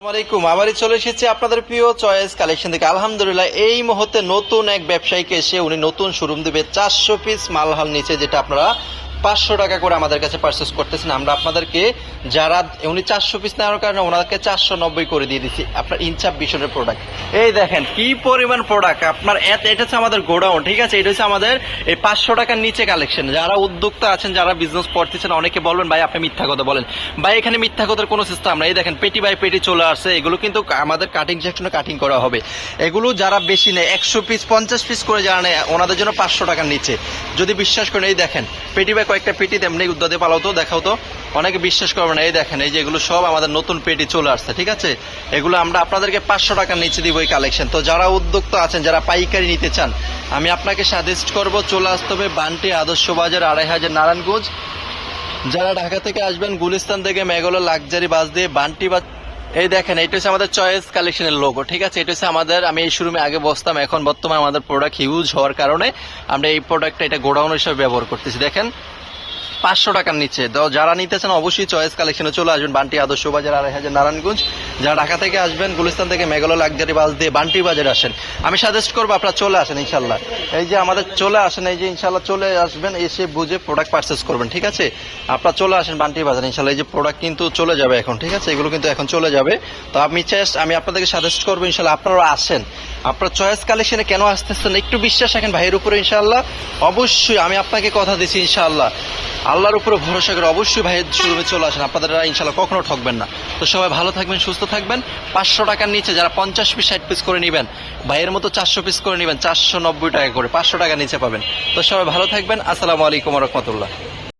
আসসালামাইকুম, আবারই চলে এসেছি আপনাদের প্রিয় চয়েস কালেকশন থেকে। আলহামদুলিল্লাহ এই মুহূর্তে নতুন এক ব্যবসায়ীকে এসে উনি নতুন শোরুম দিবে 400 পিস মালহাল নিচে, যেটা আপনারা 500 টাকা করে আমাদের কাছে পারচেস করতেছেন। আমরা আপনাদেরকে যারা উনি 400 পিস নেওয়ার কারণে ওনাকে 490 করে দিয়ে দিচ্ছি আপনার ইনচাপ বিশনের প্রোডাক্ট। এই দেখেন কি পরিমাণ প্রোডাক্ট আপনার, এটা হচ্ছে আমাদের গোডাউন, ঠিক আছে। এটা হচ্ছে আমাদের এই 500 টাকার নিচে কালেকশন। যারা উদ্যোক্তা আছেন, যারা বিজনেস করতেছেন, অনেকে বলবেন ভাই আপনি মিথ্যা কথা বলেন। ভাই এখানে মিথ্যা কথার কোনো সিস্টেম নাই। এই দেখেন পেটি বাই পেটি চলে আসছে। এগুলো কিন্তু আমাদের কাটিং সেকশনে কাটিং করা হবে। এগুলো যারা বেশি নেয় 100 পিস 50 পিস করে যারা নেয় ওনাদের জন্য 500 টাকার নিচে। যদি বিশ্বাস করেন, এই দেখেন পেটি বাই কয়েকটা পেটি তেমনি উদ্যোগে পালাও তো, দেখাও তো, অনেকে বিশ্বাস করবে না। এই দেখেন এই যে এগুলো সব আমাদের নতুন পেটি চলে আসছে, ঠিক আছে। এগুলো আমরা আপনাদেরকে 500 টাকার নিচে দিব এই কালেকশন। তো যারা উদ্যোক্তা আছেন, যারা পাইকারি নিতে চান, আমি আপনাকে সাজেস্ট করব চলে আসতে হবে বান্টি আদর্শ বাজার 2500 নারায়ণগঞ্জ। যারা ঢাকা থেকে আসবেন গুলিস্তান থেকে মেঘালয় লাক্সারি বাস দিয়ে বান্টি বা এই দেখেন এটা হচ্ছে আমাদের চয়েস কালেকশনের লোগো, ঠিক আছে। এটা হচ্ছে আমাদের, আমি এই শোরুমে আগে বসতাম, এখন বর্তমানে আমাদের প্রোডাক্ট হিউজ হওয়ার কারণে আমরা এই প্রোডাক্টটা এটা গোডাউন হিসেবে ব্যবহার করতেছি। দেখেন 500 টাকার নিচে। তো যারা নিতে চান অবশ্যই চয়েস কালেকশনে চলে আসবেন বান্টি আদর্শ বাজার 2500 নারায়ণগঞ্জ। যারা ঢাকা থেকে আসবেন গুলিস্তান থেকে মেঘালয় লাক্সারি বাস দিয়ে বান্টি বাজারে আসেন, আমি সাজেস্ট করবো আপনারা চলে আসেন ইনশাল্লাহ। এই যে আমাদের চলে আসেন, এই যে ইনশাল্লাহ চলে আসবেন, এসে বুঝে প্রোডাক্ট পারচেস করবেন, ঠিক আছে। আপনারা চলে আসেন বান্টি বাজার ইনশাল্লাহ। এই যে প্রোডাক্ট কিন্তু চলে যাবে এখন, ঠিক আছে। এগুলো কিন্তু এখন চলে যাবে। তো আমি আপনাদেরকে সাজেস্ট করবো ইনশাল্লাহ আপনারা আসেন। আপনার চয়েস কালেকশনে কেন আসতেছেন একটু বিশ্বাস রাখেন ভাইয়ের উপরে ইনশাল্লাহ। অবশ্যই আমি আপনাকে কথা দিচ্ছি ইনশাআল্লাহ, আল্লাহর উপরে ভরসা করে অবশ্যই ভাইয়ের শোরুমে চলে আসেন, আপনাদের ইনশাল্লাহ কখনো ঠকবেন না। তো সবাই ভালো থাকবেন, সুস্থ থাকবেন। 500 টাকার নিচে যারা 50 পিস 60 পিস করে নেবেন, ভাইয়ের মতো 400 পিস করে নেবেন 490 টাকা করে, 500 টাকার নিচে পাবেন। তো সবাই ভালো থাকবেন। আসসালামু আলাইকুম ওয়া রাহমাতুল্লাহ।